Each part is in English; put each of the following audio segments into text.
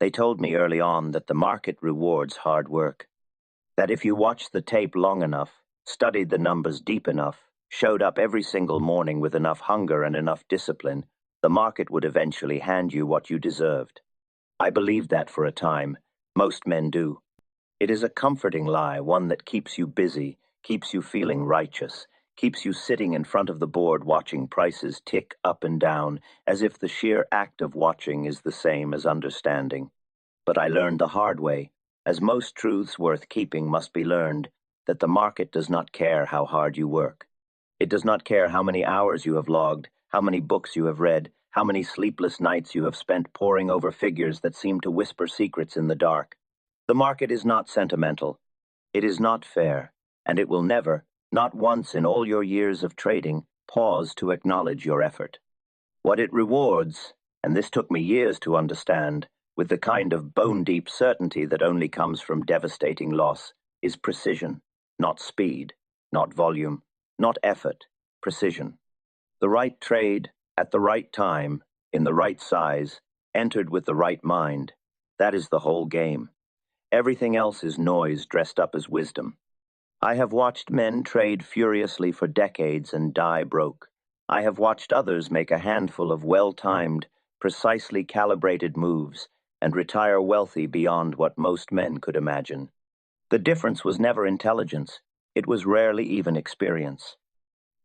They told me early on that the market rewards hard work, that if you watched the tape long enough, studied the numbers deep enough, showed up every single morning with enough hunger and enough discipline, the market would eventually hand you what you deserved. I believed that for a time. Most men do. It is a comforting lie, one that keeps you busy, keeps you feeling righteous, keeps you sitting in front of the board watching prices tick up and down, as if the sheer act of watching is the same as understanding. But I learned the hard way, as most truths worth keeping must be learned, that the market does not care how hard you work. It does not care how many hours you have logged, how many books you have read, how many sleepless nights you have spent poring over figures that seem to whisper secrets in the dark. The market is not sentimental. It is not fair, and it will never, not once in all your years of trading, pause to acknowledge your effort. What it rewards, and this took me years to understand, with the kind of bone-deep certainty that only comes from devastating loss, is precision, not speed, not volume, not effort, precision. The right trade, at the right time, in the right size, entered with the right mind, that is the whole game. Everything else is noise dressed up as wisdom. I have watched men trade furiously for decades and die broke. I have watched others make a handful of well-timed, precisely calibrated moves and retire wealthy beyond what most men could imagine. The difference was never intelligence. It was rarely even experience.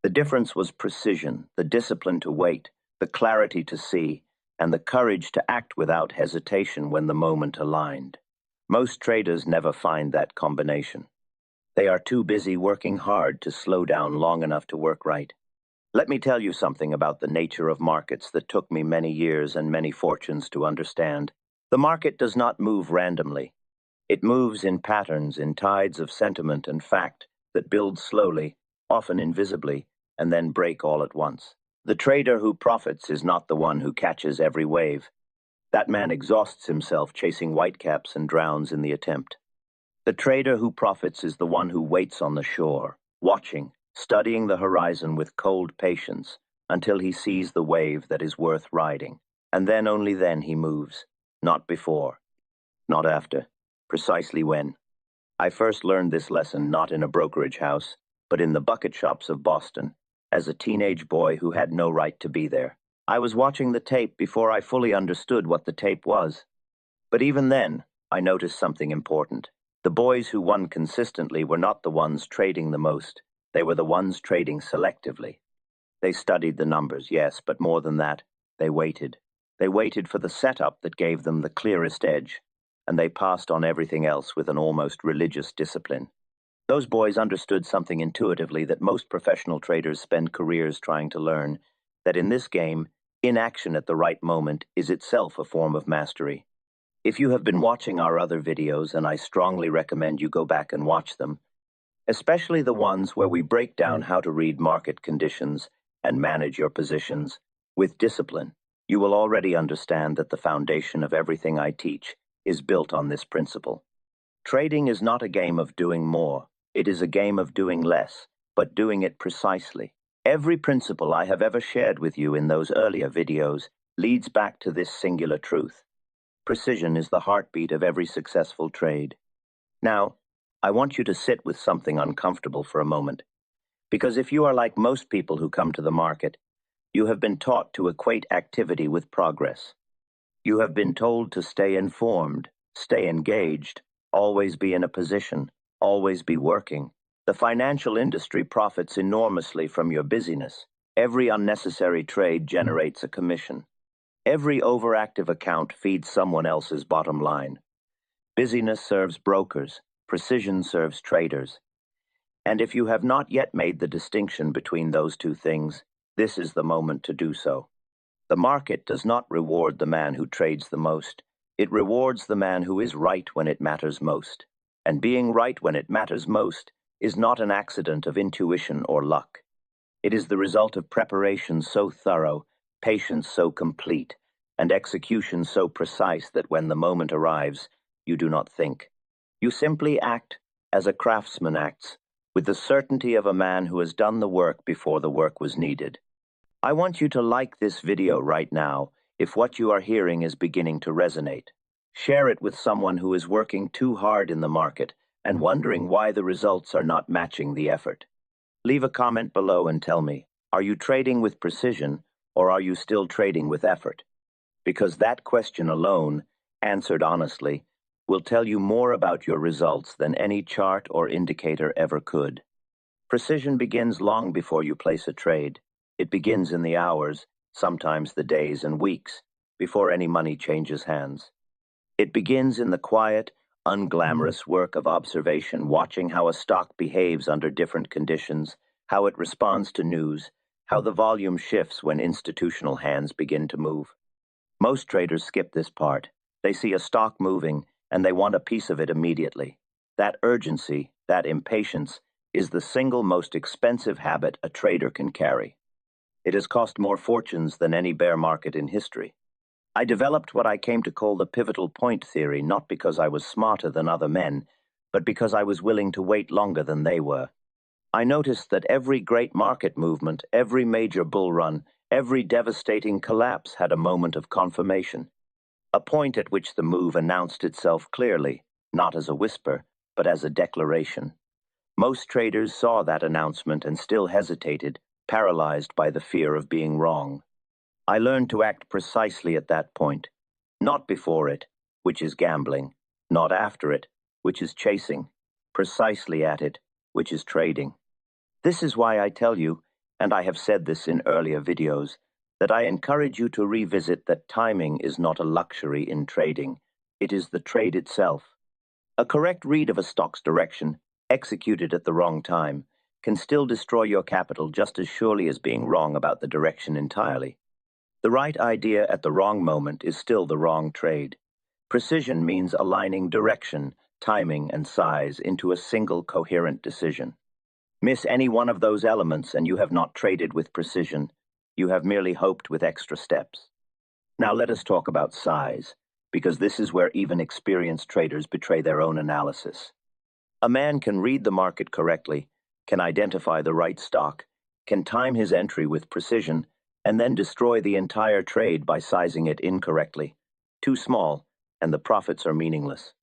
The difference was precision, the discipline to wait, the clarity to see, and the courage to act without hesitation when the moment aligned. Most traders never find that combination. They are too busy working hard to slow down long enough to work right. Let me tell you something about the nature of markets that took me many years and many fortunes to understand. The market does not move randomly. It moves in patterns, in tides of sentiment and fact that build slowly, often invisibly, and then break all at once. The trader who profits is not the one who catches every wave. That man exhausts himself chasing whitecaps and drowns in the attempt. The trader who profits is the one who waits on the shore, watching, studying the horizon with cold patience until he sees the wave that is worth riding, and then only then he moves, not before, not after, precisely when. I first learned this lesson not in a brokerage house, but in the bucket shops of Boston, as a teenage boy who had no right to be there. I was watching the tape before I fully understood what the tape was. But even then, I noticed something important. The boys who won consistently were not the ones trading the most. They were the ones trading selectively. They studied the numbers, yes, but more than that, they waited. They waited for the setup that gave them the clearest edge, and they passed on everything else with an almost religious discipline. Those boys understood something intuitively that most professional traders spend careers trying to learn, that in this game, inaction at the right moment is itself a form of mastery. If you have been watching our other videos, and I strongly recommend you go back and watch them, especially the ones where we break down how to read market conditions and manage your positions with discipline, you will already understand that the foundation of everything I teach is built on this principle. Trading is not a game of doing more. It is a game of doing less, but doing it precisely. Every principle I have ever shared with you in those earlier videos leads back to this singular truth. Precision is the heartbeat of every successful trade. Now, I want you to sit with something uncomfortable for a moment, because if you are like most people who come to the market, you have been taught to equate activity with progress. You have been told to stay informed, stay engaged, always be in a position, always be working. The financial industry profits enormously from your busyness. Every unnecessary trade generates a commission. Every overactive account feeds someone else's bottom line. Busyness serves brokers. Precision serves traders. And if you have not yet made the distinction between those two things, this is the moment to do so. The market does not reward the man who trades the most. It rewards the man who is right when it matters most. And being right when it matters most is not an accident of intuition or luck. It is the result of preparation so thorough, patience so complete, and execution so precise that when the moment arrives, you do not think. You simply act as a craftsman acts, with the certainty of a man who has done the work before the work was needed. I want you to like this video right now if what you are hearing is beginning to resonate. Share it with someone who is working too hard in the market and wondering why the results are not matching the effort. Leave a comment below and tell me, are you trading with precision or are you still trading with effort? Because that question alone, answered honestly, will tell you more about your results than any chart or indicator ever could. Precision begins long before you place a trade. It begins in the hours, sometimes the days and weeks, before any money changes hands. It begins in the quiet, unglamorous work of observation, watching how a stock behaves under different conditions, how it responds to news, how the volume shifts when institutional hands begin to move. Most traders skip this part. They see a stock moving, and they want a piece of it immediately. That urgency, that impatience, is the single most expensive habit a trader can carry. It has cost more fortunes than any bear market in history. I developed what I came to call the pivotal point theory, not because I was smarter than other men, but because I was willing to wait longer than they were. I noticed that every great market movement, every major bull run, every devastating collapse had a moment of confirmation, a point at which the move announced itself clearly, not as a whisper, but as a declaration. Most traders saw that announcement and still hesitated, paralyzed by the fear of being wrong. I learned to act precisely at that point, not before it, which is gambling, not after it, which is chasing, precisely at it, which is trading. This is why I tell you, and I have said this in earlier videos, that I encourage you to revisit that timing is not a luxury in trading. It is the trade itself. A correct read of a stock's direction, executed at the wrong time, can still destroy your capital just as surely as being wrong about the direction entirely. The right idea at the wrong moment is still the wrong trade. Precision means aligning direction, timing, and size into a single coherent decision. Miss any one of those elements and you have not traded with precision. You have merely hoped with extra steps. Now let us talk about size, because this is where even experienced traders betray their own analysis. A man can read the market correctly, can identify the right stock, can time his entry with precision, and then destroy the entire trade by sizing it incorrectly. Too small, and the profits are meaningless.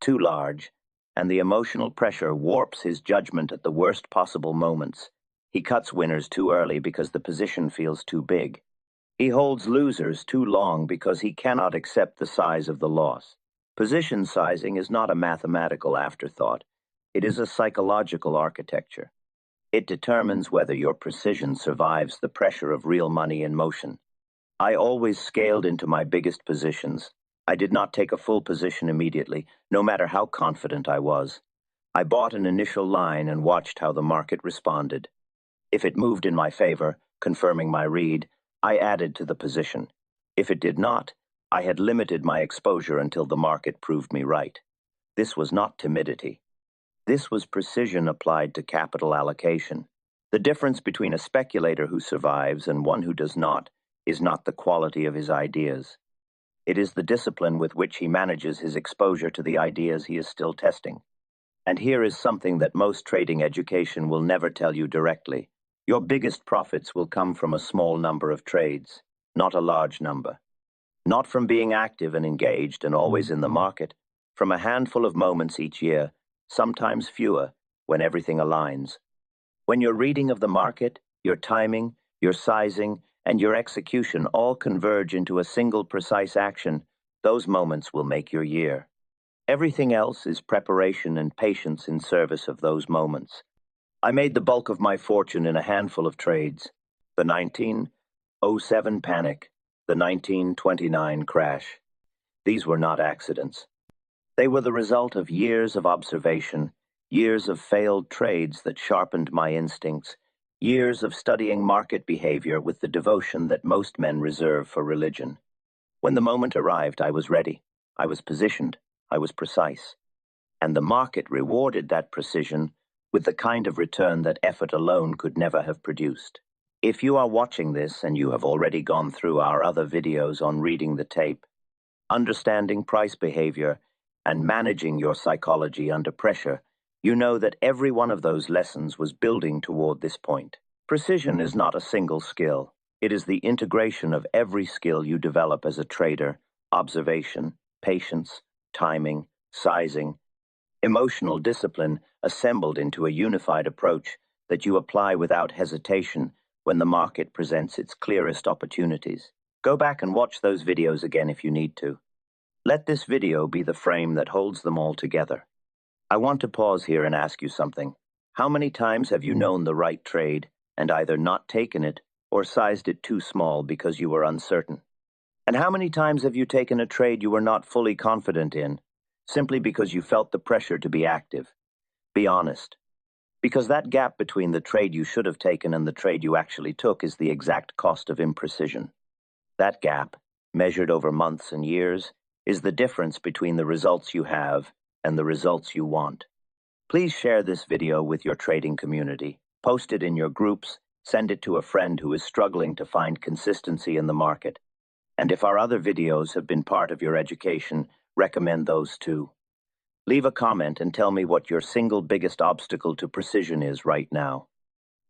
Too large, and the emotional pressure warps his judgment at the worst possible moments. He cuts winners too early because the position feels too big. He holds losers too long because he cannot accept the size of the loss. Position sizing is not a mathematical afterthought. It is a psychological architecture. It determines whether your precision survives the pressure of real money in motion. I always scaled into my biggest positions. I did not take a full position immediately, no matter how confident I was. I bought an initial line and watched how the market responded. If it moved in my favor, confirming my read, I added to the position. If it did not, I had limited my exposure until the market proved me right. This was not timidity. This was precision applied to capital allocation. The difference between a speculator who survives and one who does not is not the quality of his ideas. It is the discipline with which he manages his exposure to the ideas he is still testing. And here is something that most trading education will never tell you directly. Your biggest profits will come from a small number of trades, not a large number. Not from being active and engaged and always in the market, from a handful of moments each year, sometimes fewer, when everything aligns. When your reading of the market, your timing, your sizing, and your execution all converge into a single precise action, those moments will make your year. Everything else is preparation and patience in service of those moments. I made the bulk of my fortune in a handful of trades. The 1907 panic, the 1929 crash. These were not accidents. They were the result of years of observation, years of failed trades that sharpened my instincts, years of studying market behavior with the devotion that most men reserve for religion. When the moment arrived, I was ready. I was positioned. I was precise. And the market rewarded that precision with the kind of return that effort alone could never have produced. If you are watching this and you have already gone through our other videos on reading the tape, understanding price behavior, and managing your psychology under pressure, you know that every one of those lessons was building toward this point. Precision is not a single skill. It is the integration of every skill you develop as a trader: observation, patience, timing, sizing, emotional discipline assembled into a unified approach that you apply without hesitation when the market presents its clearest opportunities. Go back and watch those videos again if you need to. Let this video be the frame that holds them all together. I want to pause here and ask you something. How many times have you known the right trade and either not taken it or sized it too small because you were uncertain? And how many times have you taken a trade you were not fully confident in, simply because you felt the pressure to be active? Be honest. Because that gap between the trade you should have taken and the trade you actually took is the exact cost of imprecision. That gap, measured over months and years, is the difference between the results you have and the results you want. Please share this video with your trading community. Post it in your groups, send it to a friend who is struggling to find consistency in the market. And if our other videos have been part of your education, recommend those too. Leave a comment and tell me what your single biggest obstacle to precision is right now.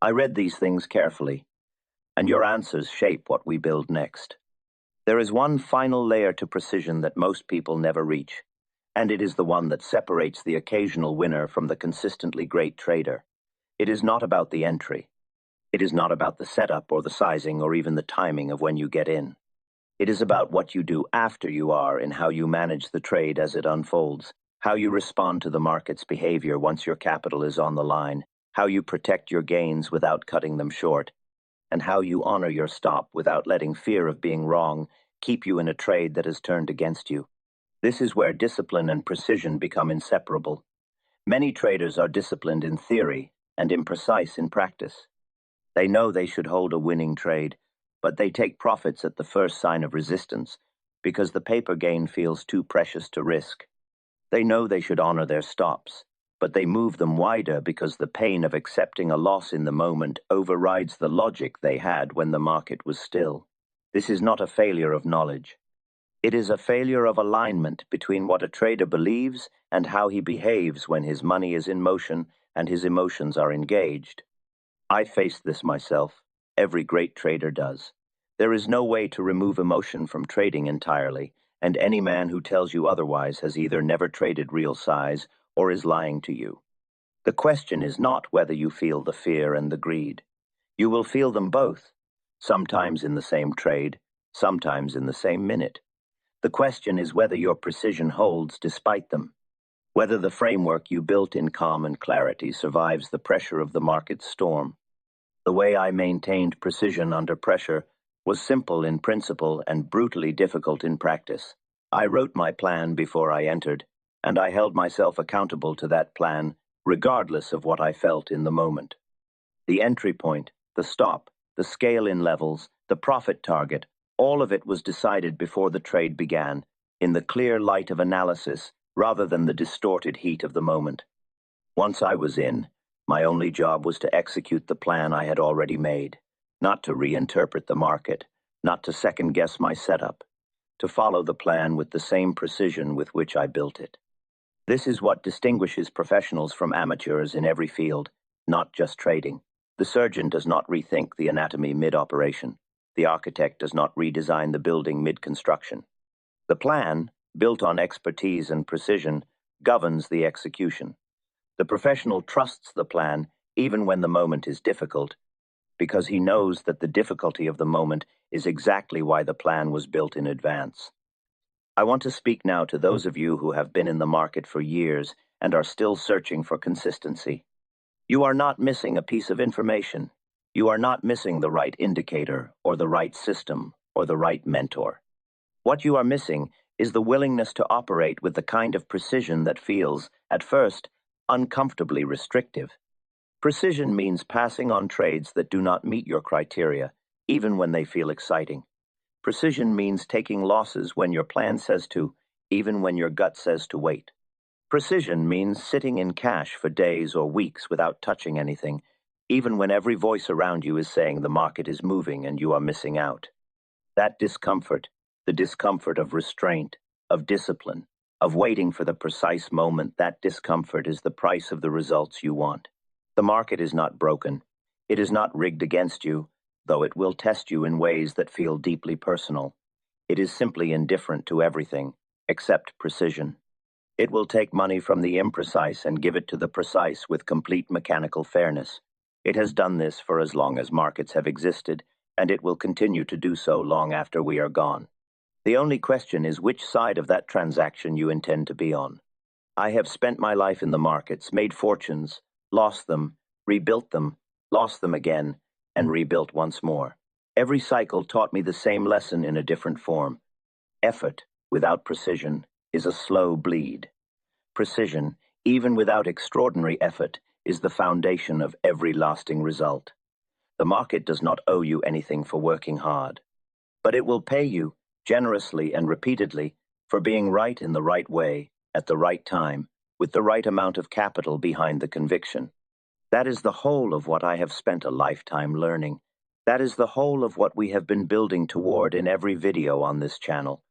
I read these things carefully, and your answers shape what we build next. There is one final layer to precision that most people never reach, and it is the one that separates the occasional winner from the consistently great trader. It is not about the entry. It is not about the setup or the sizing or even the timing of when you get in. It is about what you do after you are and how you manage the trade as it unfolds, how you respond to the market's behavior once your capital is on the line, how you protect your gains without cutting them short, and how you honor your stop without letting fear of being wrong keep you in a trade that has turned against you. This is where discipline and precision become inseparable. Many traders are disciplined in theory and imprecise in practice. They know they should hold a winning trade, but they take profits at the first sign of resistance because the paper gain feels too precious to risk. They know they should honor their stops, but they move them wider because the pain of accepting a loss in the moment overrides the logic they had when the market was still. This is not a failure of knowledge. It is a failure of alignment between what a trader believes and how he behaves when his money is in motion and his emotions are engaged. I faced this myself. Every great trader does. There is no way to remove emotion from trading entirely, and any man who tells you otherwise has either never traded real size or is lying to you. The question is not whether you feel the fear and the greed. You will feel them both, sometimes in the same trade, sometimes in the same minute. The question is whether your precision holds despite them, whether the framework you built in calm and clarity survives the pressure of the market's storm. The way I maintained precision under pressure was simple in principle and brutally difficult in practice. I wrote my plan before I entered, and I held myself accountable to that plan, regardless of what I felt in the moment. The entry point, the stop, the scale-in levels, the profit target, all of it was decided before the trade began, in the clear light of analysis rather than the distorted heat of the moment. Once I was in, my only job was to execute the plan I had already made, not to reinterpret the market, not to second-guess my setup, to follow the plan with the same precision with which I built it. This is what distinguishes professionals from amateurs in every field, not just trading. The surgeon does not rethink the anatomy mid-operation. The architect does not redesign the building mid-construction. The plan, built on expertise and precision, governs the execution. The professional trusts the plan even when the moment is difficult, because he knows that the difficulty of the moment is exactly why the plan was built in advance. I want to speak now to those of you who have been in the market for years and are still searching for consistency. You are not missing a piece of information. You are not missing the right indicator or the right system or the right mentor. What you are missing is the willingness to operate with the kind of precision that feels, at first, uncomfortably restrictive. Precision means passing on trades that do not meet your criteria, even when they feel exciting. Precision means taking losses when your plan says to, even when your gut says to wait. Precision means sitting in cash for days or weeks without touching anything, even when every voice around you is saying the market is moving and you are missing out. That discomfort, the discomfort of restraint, of discipline, of waiting for the precise moment, that discomfort is the price of the results you want. The market is not broken. It is not rigged against you, though it will test you in ways that feel deeply personal. It is simply indifferent to everything, Accept precision. It will take money from the imprecise and give it to the precise with complete mechanical fairness. It has done this for as long as markets have existed, and it will continue to do so long after we are gone. The only question is which side of that transaction you intend to be on. I have spent my life in the markets, made fortunes, lost them, rebuilt them, lost them again, and rebuilt once more. Every cycle taught me the same lesson in a different form. Effort, without precision, is a slow bleed. Precision, even without extraordinary effort, is the foundation of every lasting result. The market does not owe you anything for working hard, but it will pay you, generously and repeatedly, for being right in the right way, at the right time, with the right amount of capital behind the conviction. That is the whole of what I have spent a lifetime learning. That is the whole of what we have been building toward in every video on this channel.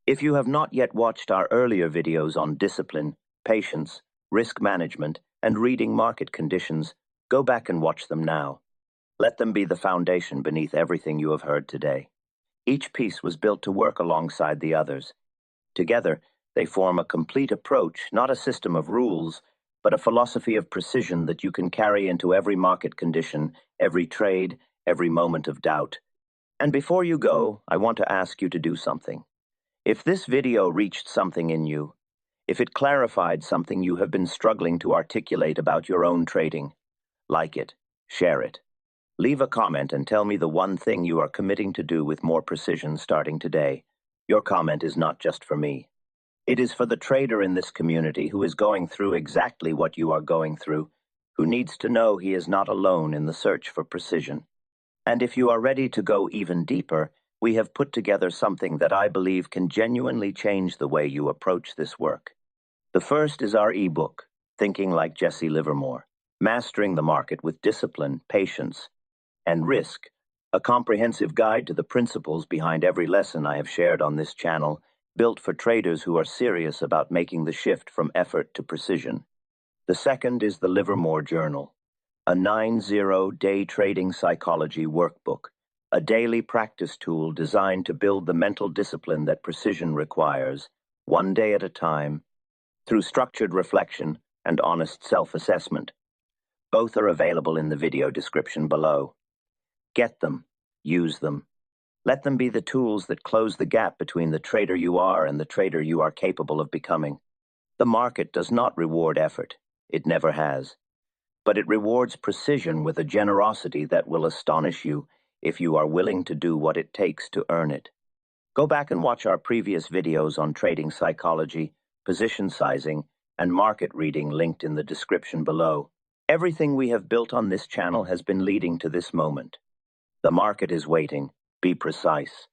If you have not yet watched our earlier videos on discipline, patience, risk management, and reading market conditions, go back and watch them now. Let them be the foundation beneath everything you have heard today. Each piece was built to work alongside the others. Together, they form a complete approach, not a system of rules, but a philosophy of precision that you can carry into every market condition, every trade, every moment of doubt. And before you go, I want to ask you to do something. If this video reached something in you, if it clarified something you have been struggling to articulate about your own trading, like it, share it. Leave a comment and tell me the one thing you are committing to do with more precision starting today. Your comment is not just for me. It is for the trader in this community who is going through exactly what you are going through, who needs to know he is not alone in the search for precision. And if you are ready to go even deeper, we have put together something that I believe can genuinely change the way you approach this work. The first is our ebook, Thinking Like Jesse Livermore, Mastering the Market with Discipline, Patience, and Risk, a comprehensive guide to the principles behind every lesson I have shared on this channel, built for traders who are serious about making the shift from effort to precision. The second is the Livermore Journal, a 9-0 day trading psychology workbook, a daily practice tool designed to build the mental discipline that precision requires, one day at a time, through structured reflection and honest self-assessment. Both are available in the video description below. Get them, use them. Let them be the tools that close the gap between the trader you are and the trader you are capable of becoming. The market does not reward effort. It never has. But it rewards precision with a generosity that will astonish you if you are willing to do what it takes to earn it. Go back and watch our previous videos on trading psychology, position sizing, and market reading linked in the description below. Everything we have built on this channel has been leading to this moment. The market is waiting. Be precise.